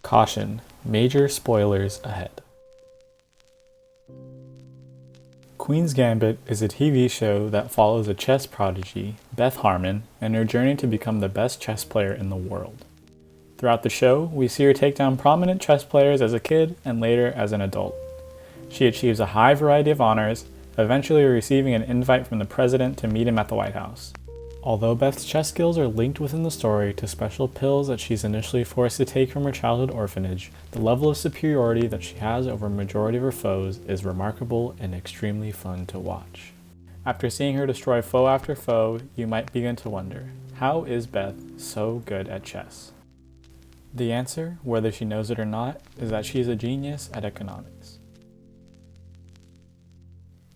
Caution, major spoilers ahead. Queen's Gambit is a TV show that follows a chess prodigy, Beth Harmon, and her journey to become the best chess player in the world. Throughout the show, we see her take down prominent chess players as a kid and later as an adult. She achieves a high variety of honors, eventually receiving an invite from the president to meet him at the White House. Although Beth's chess skills are linked within the story to special pills that she's initially forced to take from her childhood orphanage, the level of superiority that she has over a majority of her foes is remarkable and extremely fun to watch. After seeing her destroy foe after foe, you might begin to wonder, how is Beth so good at chess? The answer, whether she knows it or not, is that she is a genius at economics.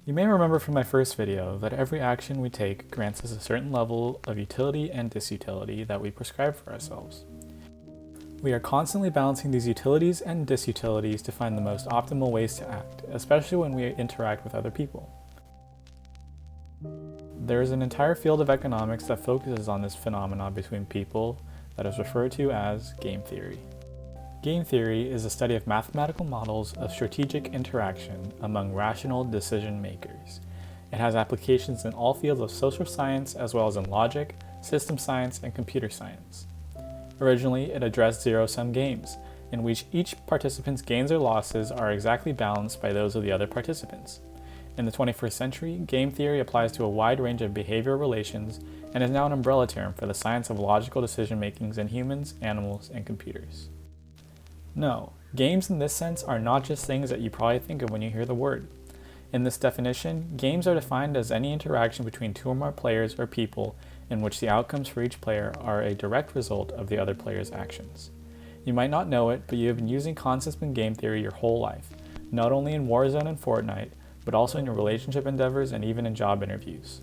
You may remember from my first video that every action we take grants us a certain level of utility and disutility that we prescribe for ourselves. We are constantly balancing these utilities and disutilities to find the most optimal ways to act, especially when we interact with other people. There is an entire field of economics that focuses on this phenomenon between people that is referred to as game theory. Game theory is a study of mathematical models of strategic interaction among rational decision makers. It has applications in all fields of social science as well as in logic, system science, and computer science. Originally, it addressed zero-sum games, in which each participant's gains or losses are exactly balanced by those of the other participants. In the 21st century, game theory applies to a wide range of behavioral relations and is now an umbrella term for the science of logical decision-making in humans, animals, and computers. No, games in this sense are not just things that you probably think of when you hear the word. In this definition, games are defined as any interaction between two or more players or people in which the outcomes for each player are a direct result of the other player's actions. You might not know it, but you have been using concepts in game theory your whole life, not only in Warzone and Fortnite, but also in your relationship endeavors and even in job interviews.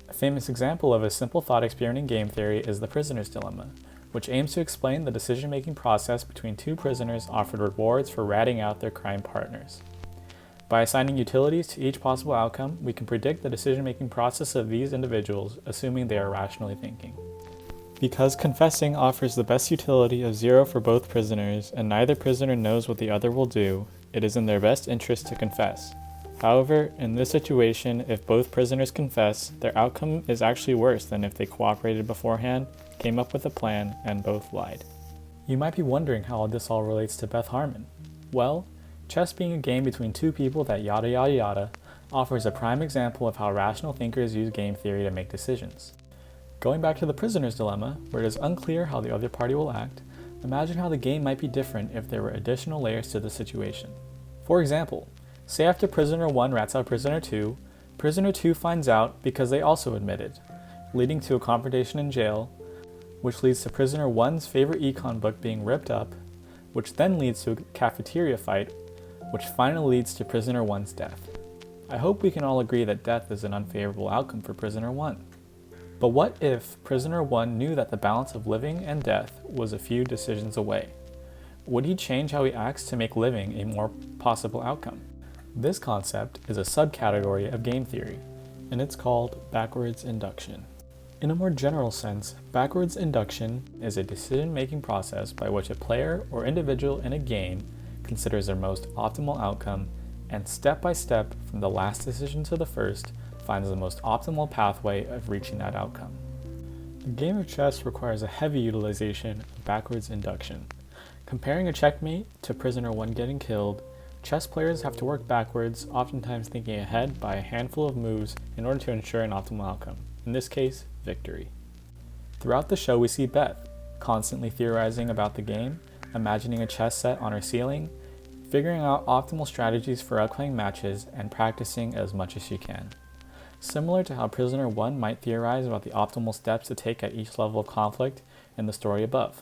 A famous example of a simple thought experiment in game theory is the prisoner's dilemma, which aims to explain the decision-making process between two prisoners offered rewards for ratting out their crime partners. By assigning utilities to each possible outcome, we can predict the decision-making process of these individuals, assuming they are rationally thinking. Because confessing offers the best utility of 0 for both prisoners, and neither prisoner knows what the other will do, it is in their best interest to confess. However, in this situation, if both prisoners confess, their outcome is actually worse than if they cooperated beforehand, came up with a plan, and both lied. You might be wondering how this all relates to Beth Harmon. Well, chess being a game between two people that yada yada yada offers a prime example of how rational thinkers use game theory to make decisions. Going back to the prisoner's dilemma, where it is unclear how the other party will act, imagine how the game might be different if there were additional layers to the situation. For example, say after prisoner 1 rats out prisoner 2, prisoner 2 finds out because they also admitted, leading to a confrontation in jail, which leads to prisoner 1's favorite econ book being ripped up, which then leads to a cafeteria fight, which finally leads to prisoner 1's death. I hope we can all agree that death is an unfavorable outcome for prisoner 1. But what if prisoner 1 knew that the balance of living and death was a few decisions away? Would he change how he acts to make living a more possible outcome? This concept is a subcategory of game theory, and it's called backwards induction. In a more general sense, backwards induction is a decision-making process by which a player or individual in a game considers their most optimal outcome and step by step from the last decision to the first finds the most optimal pathway of reaching that outcome. A game of chess requires a heavy utilization of backwards induction. Comparing a checkmate to prisoner 1 getting killed, chess players have to work backwards, oftentimes thinking ahead by a handful of moves in order to ensure an optimal outcome. In this case, victory. Throughout the show, we see Beth, constantly theorizing about the game, imagining a chess set on her ceiling, figuring out optimal strategies for upcoming matches, and practicing as much as she can. Similar to how prisoner 1 might theorize about the optimal steps to take at each level of conflict in the story above.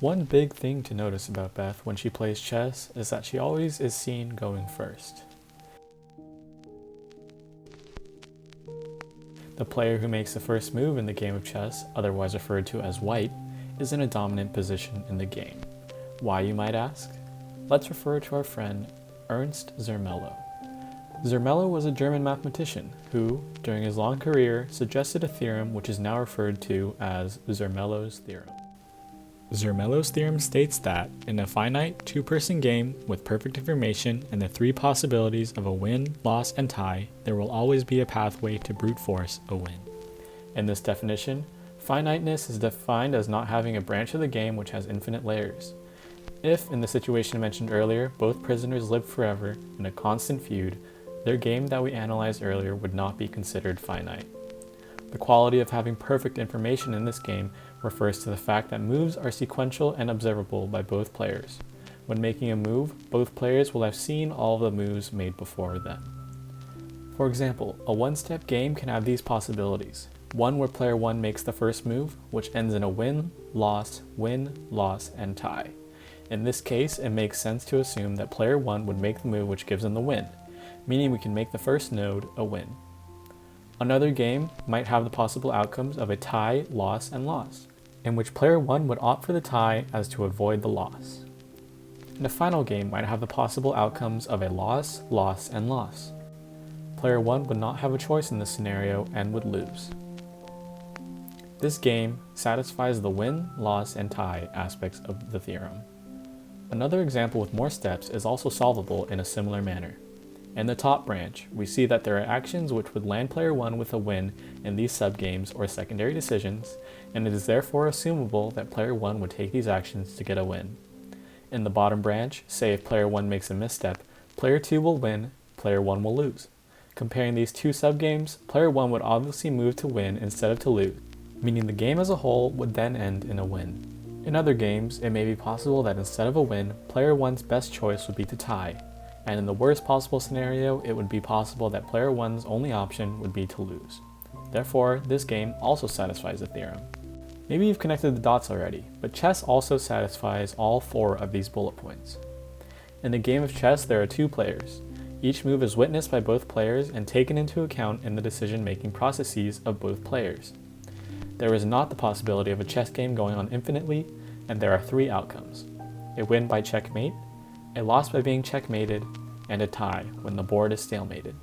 One big thing to notice about Beth when she plays chess is that she always is seen going first. The player who makes the first move in the game of chess, otherwise referred to as white, is in a dominant position in the game. Why, you might ask? Let's refer to our friend Ernst Zermelo. Zermelo was a German mathematician who, during his long career, suggested a theorem which is now referred to as Zermelo's theorem. Zermelo's theorem states that, in a finite, two-person game with perfect information and the three possibilities of a win, loss, and tie, there will always be a pathway to brute force a win. In this definition, finiteness is defined as not having a branch of the game which has infinite layers. If, in the situation mentioned earlier, both prisoners lived forever in a constant feud, their game that we analyzed earlier would not be considered finite. The quality of having perfect information in this game refers to the fact that moves are sequential and observable by both players. When making a move, both players will have seen all of the moves made before them. For example, a one-step game can have these possibilities. One where player 1 makes the first move, which ends in a win, loss, and tie. In this case, it makes sense to assume that player 1 would make the move which gives them the win, meaning we can make the first node a win. Another game might have the possible outcomes of a tie, loss, and loss, in which player 1 would opt for the tie as to avoid the loss. And a final game might have the possible outcomes of a loss, and loss. Player 1 would not have a choice in this scenario and would lose. This game satisfies the win, loss, and tie aspects of the theorem. Another example with more steps is also solvable in a similar manner. In the top branch, we see that there are actions which would land player 1 with a win in these subgames or secondary decisions, and it is therefore assumable that player 1 would take these actions to get a win. In the bottom branch, say if player 1 makes a misstep, player 2 will win, player 1 will lose. Comparing these two subgames, player 1 would obviously move to win instead of to lose, meaning the game as a whole would then end in a win. In other games, it may be possible that instead of a win, player 1's best choice would be to tie, and in the worst possible scenario, it would be possible that player 1's only option would be to lose. Therefore, this game also satisfies the theorem. Maybe you've connected the dots already, but chess also satisfies all four of these bullet points. In the game of chess, there are two players. Each move is witnessed by both players and taken into account in the decision-making processes of both players. There is not the possibility of a chess game going on infinitely, and there are three outcomes: a win by checkmate, a loss by being checkmated, and a tie when the board is stalemated.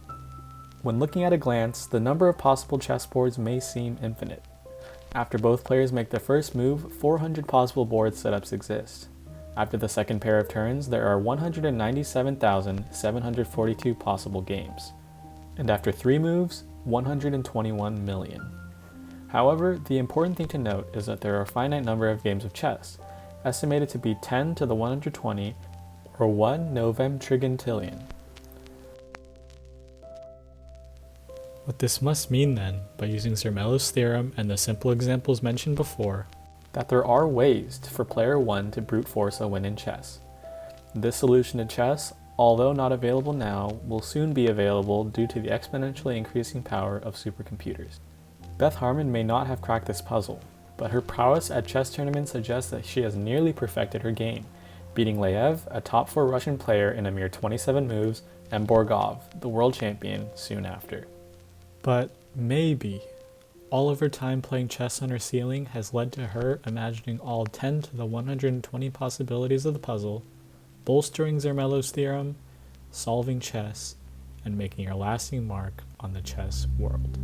When looking at a glance, the number of possible chessboards may seem infinite. After both players make their first move, 400 possible board setups exist. After the second pair of turns, there are 197,742 possible games. And after 3 moves, 121 million. However, the important thing to note is that there are a finite number of games of chess, estimated to be 10 to the 120, or 1 novem trigintillion. What this must mean then, by using Zermelo's theorem and the simple examples mentioned before, that there are ways for player 1 to brute force a win in chess. This solution to chess, although not available now, will soon be available due to the exponentially increasing power of supercomputers. Beth Harmon may not have cracked this puzzle, but her prowess at chess tournaments suggests that she has nearly perfected her game, beating Lev, a top 4 Russian player, in a mere 27 moves, and Borgov, the world champion, soon after. But maybe all of her time playing chess on her ceiling has led to her imagining all 10 to the 120 possibilities of the puzzle, bolstering Zermelo's theorem, solving chess, and making a lasting mark on the chess world.